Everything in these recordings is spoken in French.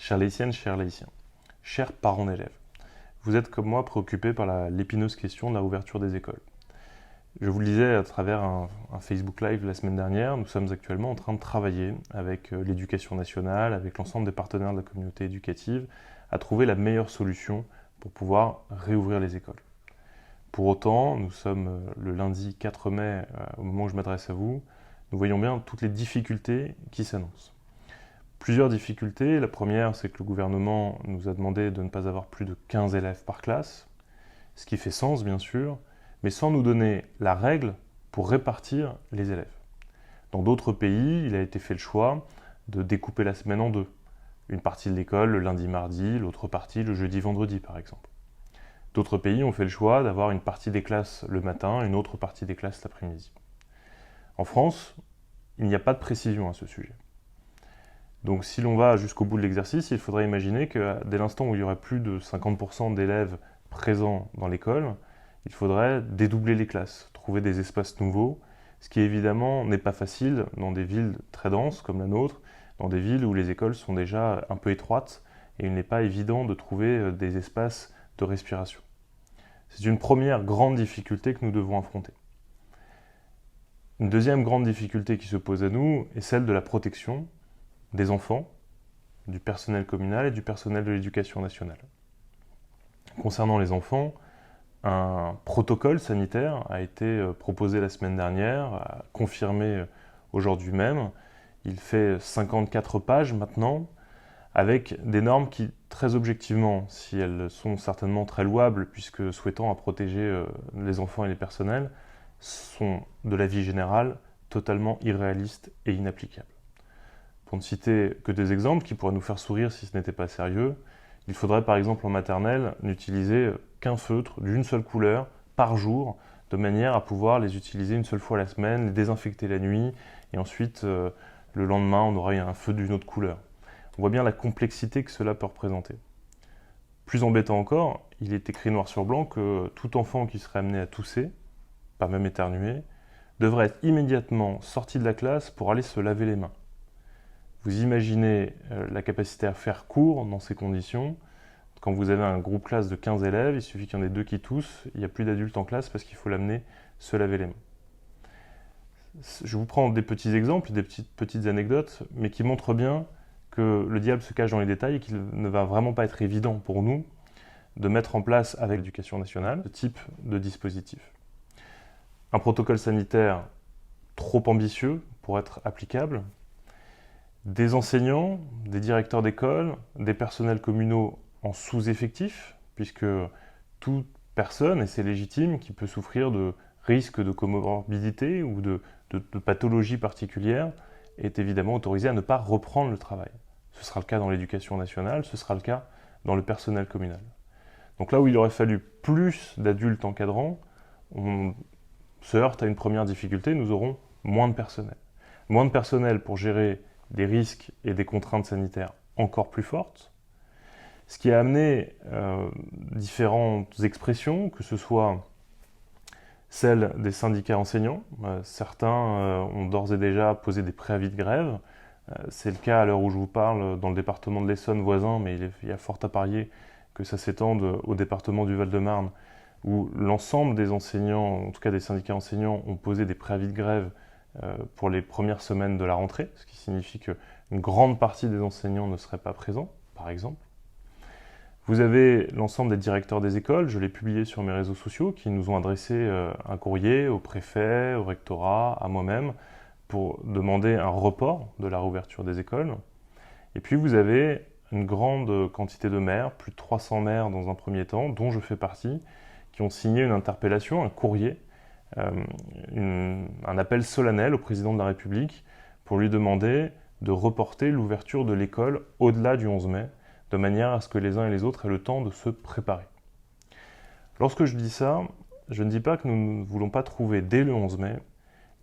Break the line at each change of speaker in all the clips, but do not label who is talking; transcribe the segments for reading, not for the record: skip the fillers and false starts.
Chères lycéennes, chers lycéens, chers parents d'élèves, vous êtes comme moi préoccupés par l'épineuse question de la réouverture des écoles. Je vous le disais à travers un Facebook Live la semaine dernière, nous sommes actuellement en train de travailler avec l'éducation nationale, avec l'ensemble des partenaires de la communauté éducative, à trouver la meilleure solution pour pouvoir réouvrir les écoles. Pour autant, nous sommes le lundi 4 mai, au moment où je m'adresse à vous, nous voyons bien toutes les difficultés qui s'annoncent. Plusieurs difficultés. La première, c'est que le gouvernement nous a demandé de ne pas avoir plus de 15 élèves par classe, ce qui fait sens bien sûr, mais sans nous donner la règle pour répartir les élèves. Dans d'autres pays, il a été fait le choix de découper la semaine en deux. Une partie de l'école le lundi-mardi, l'autre partie le jeudi-vendredi par exemple. D'autres pays ont fait le choix d'avoir une partie des classes le matin, une autre partie des classes l'après-midi. En France, il n'y a pas de précision à ce sujet. Donc si l'on va jusqu'au bout de l'exercice, il faudrait imaginer que dès l'instant où il y aurait plus de 50% d'élèves présents dans l'école, il faudrait dédoubler les classes, trouver des espaces nouveaux, ce qui évidemment n'est pas facile dans des villes très denses comme la nôtre, dans des villes où les écoles sont déjà un peu étroites et il n'est pas évident de trouver des espaces de respiration. C'est une première grande difficulté que nous devons affronter. Une deuxième grande difficulté qui se pose à nous est celle de la protection des enfants, du personnel communal et du personnel de l'éducation nationale. Concernant les enfants, un protocole sanitaire a été proposé la semaine dernière, confirmé aujourd'hui même. Il fait 54 pages maintenant, avec des normes qui, très objectivement, si elles sont certainement très louables, puisque souhaitant à protéger les enfants et les personnels, sont, de la vie générale, totalement irréalistes et inapplicables. Pour ne citer que des exemples qui pourraient nous faire sourire si ce n'était pas sérieux, il faudrait par exemple en maternelle n'utiliser qu'un feutre d'une seule couleur par jour, de manière à pouvoir les utiliser une seule fois la semaine, les désinfecter la nuit, et ensuite le lendemain on aurait un feutre d'une autre couleur. On voit bien la complexité que cela peut représenter. Plus embêtant encore, il est écrit noir sur blanc que tout enfant qui serait amené à tousser, pas même éternuer, devrait être immédiatement sorti de la classe pour aller se laver les mains. Vous imaginez la capacité à faire cours dans ces conditions. Quand vous avez un groupe classe de 15 élèves, il suffit qu'il y en ait 2 qui toussent, il n'y a plus d'adultes en classe parce qu'il faut l'amener se laver les mains. Je vous prends des petits exemples, des petites anecdotes, mais qui montrent bien que le diable se cache dans les détails et qu'il ne va vraiment pas être évident pour nous de mettre en place avec l'éducation nationale ce type de dispositif. Un protocole sanitaire trop ambitieux pour être applicable, des enseignants, des directeurs d'école, des personnels communaux en sous-effectif, puisque toute personne, et c'est légitime, qui peut souffrir de risques de comorbidité ou de pathologies particulières, est évidemment autorisée à ne pas reprendre le travail. Ce sera le cas dans l'éducation nationale, ce sera le cas dans le personnel communal. Donc là où il aurait fallu plus d'adultes encadrants, on se heurte à une première difficulté, nous aurons moins de personnel. Moins de personnel pour gérer des risques et des contraintes sanitaires encore plus fortes, ce qui a amené différentes expressions, que ce soit celles des syndicats enseignants. Certains ont d'ores et déjà posé des préavis de grève. C'est le cas à l'heure où je vous parle dans le département de l'Essonne voisin, mais il y a fort à parier que ça s'étende au département du Val-de-Marne, où l'ensemble des enseignants, en tout cas des syndicats enseignants, ont posé des préavis de grève pour les premières semaines de la rentrée, ce qui signifie qu'une grande partie des enseignants ne seraient pas présents, par exemple. Vous avez l'ensemble des directeurs des écoles, je l'ai publié sur mes réseaux sociaux, qui nous ont adressé un courrier au préfet, au rectorat, à moi-même, pour demander un report de la réouverture des écoles. Et puis vous avez une grande quantité de maires, plus de 300 maires dans un premier temps, dont je fais partie, qui ont signé une interpellation, un courrier, un appel solennel au président de la République pour lui demander de reporter l'ouverture de l'école au-delà du 11 mai, de manière à ce que les uns et les autres aient le temps de se préparer. Lorsque je dis ça, je ne dis pas que nous ne voulons pas trouver dès le 11 mai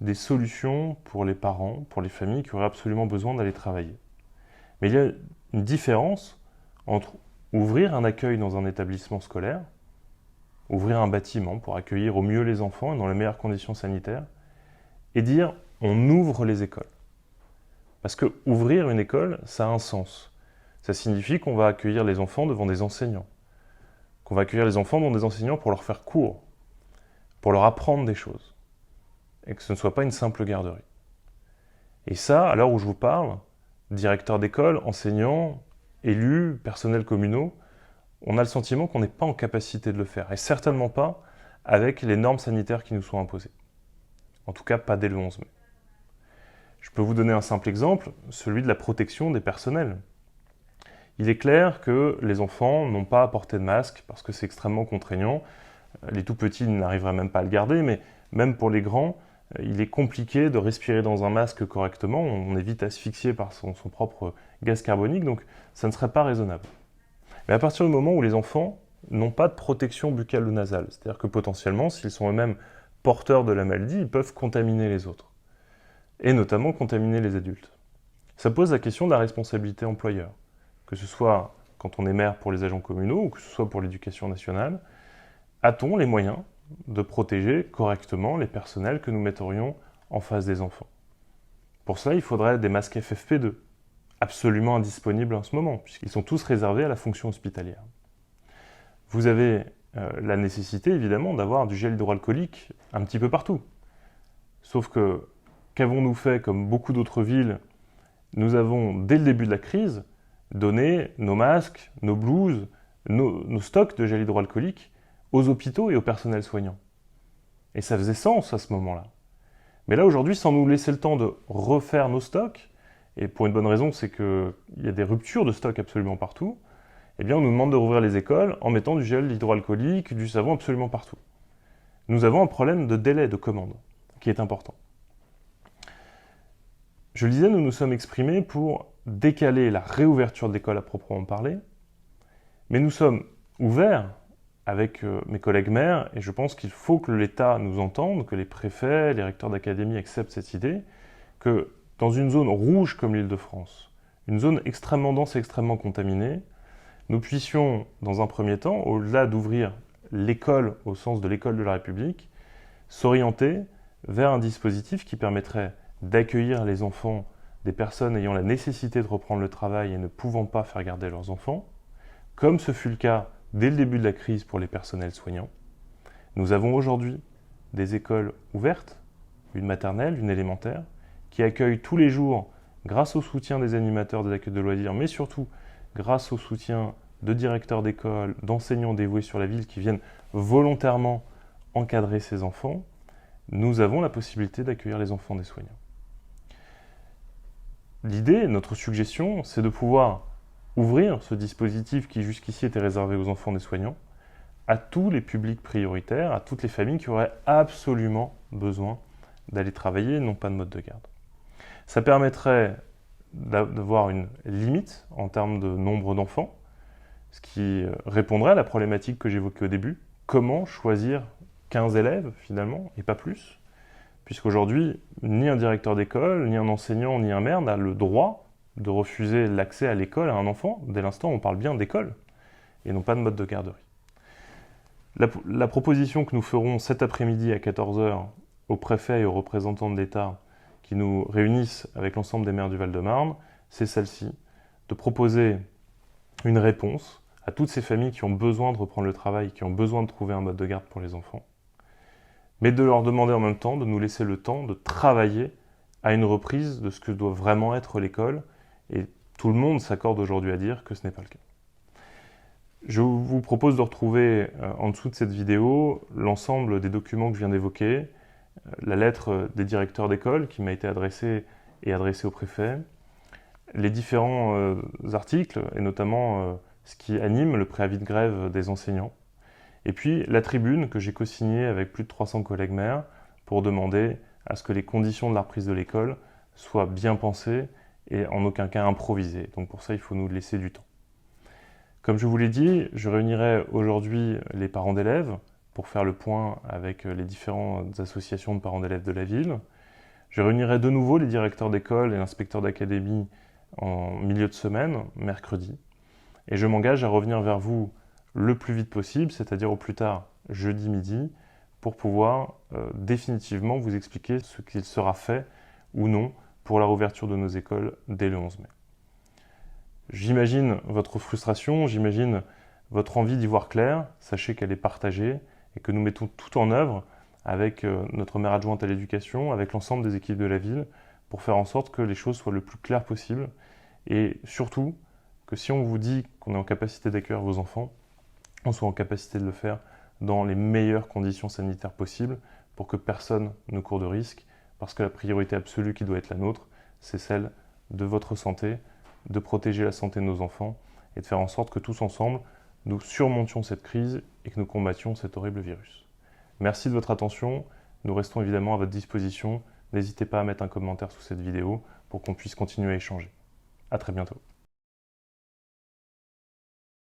des solutions pour les parents, pour les familles qui auraient absolument besoin d'aller travailler. Mais il y a une différence entre ouvrir un accueil dans un établissement scolaire, ouvrir un bâtiment pour accueillir au mieux les enfants et dans les meilleures conditions sanitaires, et dire on ouvre les écoles. Parce que ouvrir une école, ça a un sens. Ça signifie qu'on va accueillir les enfants devant des enseignants, qu'on va accueillir les enfants devant des enseignants pour leur faire cours, pour leur apprendre des choses, et que ce ne soit pas une simple garderie. Et ça, à l'heure où je vous parle, directeurs d'école, enseignants, élus, personnels communaux, on a le sentiment qu'on n'est pas en capacité de le faire, et certainement pas avec les normes sanitaires qui nous sont imposées. En tout cas, pas dès le 11 mai. Je peux vous donner un simple exemple, celui de la protection des personnels. Il est clair que les enfants n'ont pas à porter de masque parce que c'est extrêmement contraignant. Les tout petits n'arriveraient même pas à le garder, mais même pour les grands, il est compliqué de respirer dans un masque correctement. On est vite asphyxié par son propre gaz carbonique, donc ça ne serait pas raisonnable. Mais à partir du moment où les enfants n'ont pas de protection buccale ou nasale, c'est-à-dire que potentiellement, s'ils sont eux-mêmes porteurs de la maladie, ils peuvent contaminer les autres, et notamment contaminer les adultes. Ça pose la question de la responsabilité employeur, que ce soit quand on est maire pour les agents communaux ou que ce soit pour l'éducation nationale. A-t-on les moyens de protéger correctement les personnels que nous metterions en face des enfants? Pour cela, il faudrait des masques FFP2, absolument indisponibles en ce moment, puisqu'ils sont tous réservés à la fonction hospitalière. Vous avez la nécessité, évidemment, d'avoir du gel hydroalcoolique un petit peu partout. Sauf que, qu'avons-nous fait comme beaucoup d'autres villes? Nous avons, dès le début de la crise, donné nos masques, nos blouses, nos stocks de gel hydroalcoolique aux hôpitaux et au personnel soignant. Et ça faisait sens à ce moment-là. Mais là, aujourd'hui, sans nous laisser le temps de refaire nos stocks, et pour une bonne raison, c'est qu'il y a des ruptures de stock absolument partout, eh bien, on nous demande de rouvrir les écoles en mettant du gel hydroalcoolique, du savon absolument partout. Nous avons un problème de délai de commande, qui est important. Je le disais, nous nous sommes exprimés pour décaler la réouverture de l'école à proprement parler, mais nous sommes ouverts avec mes collègues maires, et je pense qu'il faut que l'État nous entende, que les préfets, les recteurs d'académie acceptent cette idée, que dans une zone rouge comme l'Île-de-France, une zone extrêmement dense et extrêmement contaminée, nous puissions, dans un premier temps, au-delà d'ouvrir l'école au sens de l'école de la République, s'orienter vers un dispositif qui permettrait d'accueillir les enfants des personnes ayant la nécessité de reprendre le travail et ne pouvant pas faire garder leurs enfants, comme ce fut le cas dès le début de la crise pour les personnels soignants. Nous avons aujourd'hui des écoles ouvertes, une maternelle, une élémentaire, qui accueillent tous les jours, grâce au soutien des animateurs des accueils de loisirs, mais surtout grâce au soutien de directeurs d'école, d'enseignants dévoués sur la ville qui viennent volontairement encadrer ces enfants, nous avons la possibilité d'accueillir les enfants des soignants. L'idée, notre suggestion, c'est de pouvoir ouvrir ce dispositif qui jusqu'ici était réservé aux enfants des soignants à tous les publics prioritaires, à toutes les familles qui auraient absolument besoin d'aller travailler et non pas de mode de garde. Ça permettrait d'avoir une limite en termes de nombre d'enfants, ce qui répondrait à la problématique que j'évoquais au début. Comment choisir 15 élèves finalement, et pas plus? Puisqu'aujourd'hui, ni un directeur d'école, ni un enseignant, ni un maire n'a le droit de refuser l'accès à l'école à un enfant. Dès l'instant, on parle bien d'école, et non pas de mode de garderie. La proposition que nous ferons cet après-midi à 14 h aux préfets et aux représentants de l'État qui nous réunissent avec l'ensemble des maires du Val-de-Marne, c'est celle-ci, de proposer une réponse à toutes ces familles qui ont besoin de reprendre le travail, qui ont besoin de trouver un mode de garde pour les enfants, mais de leur demander en même temps de nous laisser le temps de travailler à une reprise de ce que doit vraiment être l'école, et tout le monde s'accorde aujourd'hui à dire que ce n'est pas le cas. Je vous propose de retrouver en dessous de cette vidéo l'ensemble des documents que je viens d'évoquer, la lettre des directeurs d'école qui m'a été adressée et adressée au préfet, les différents articles, et notamment ce qui anime le préavis de grève des enseignants, et puis la tribune que j'ai co-signée avec plus de 300 collègues maires pour demander à ce que les conditions de la reprise de l'école soient bien pensées et en aucun cas improvisées. Donc pour ça, il faut nous laisser du temps. Comme je vous l'ai dit, je réunirai aujourd'hui les parents d'élèves pour faire le point avec les différentes associations de parents d'élèves de la ville. Je réunirai de nouveau les directeurs d'école et l'inspecteur d'académie en milieu de semaine, mercredi. Et je m'engage à revenir vers vous le plus vite possible, c'est-à-dire au plus tard jeudi midi, pour pouvoir définitivement vous expliquer ce qu'il sera fait ou non pour la réouverture de nos écoles dès le 11 mai. J'imagine votre frustration, j'imagine votre envie d'y voir clair. Sachez qu'elle est partagée et que nous mettons tout en œuvre avec notre maire adjointe à l'éducation, avec l'ensemble des équipes de la ville, pour faire en sorte que les choses soient le plus claires possible. Et surtout, que si on vous dit qu'on est en capacité d'accueillir vos enfants, on soit en capacité de le faire dans les meilleures conditions sanitaires possibles pour que personne ne court de risque, parce que la priorité absolue qui doit être la nôtre, c'est celle de votre santé, de protéger la santé de nos enfants et de faire en sorte que tous ensemble, nous surmontions cette crise et que nous combattions cet horrible virus. Merci de votre attention, nous restons évidemment à votre disposition. N'hésitez pas à mettre un commentaire sous cette vidéo pour qu'on puisse continuer à échanger. À très bientôt.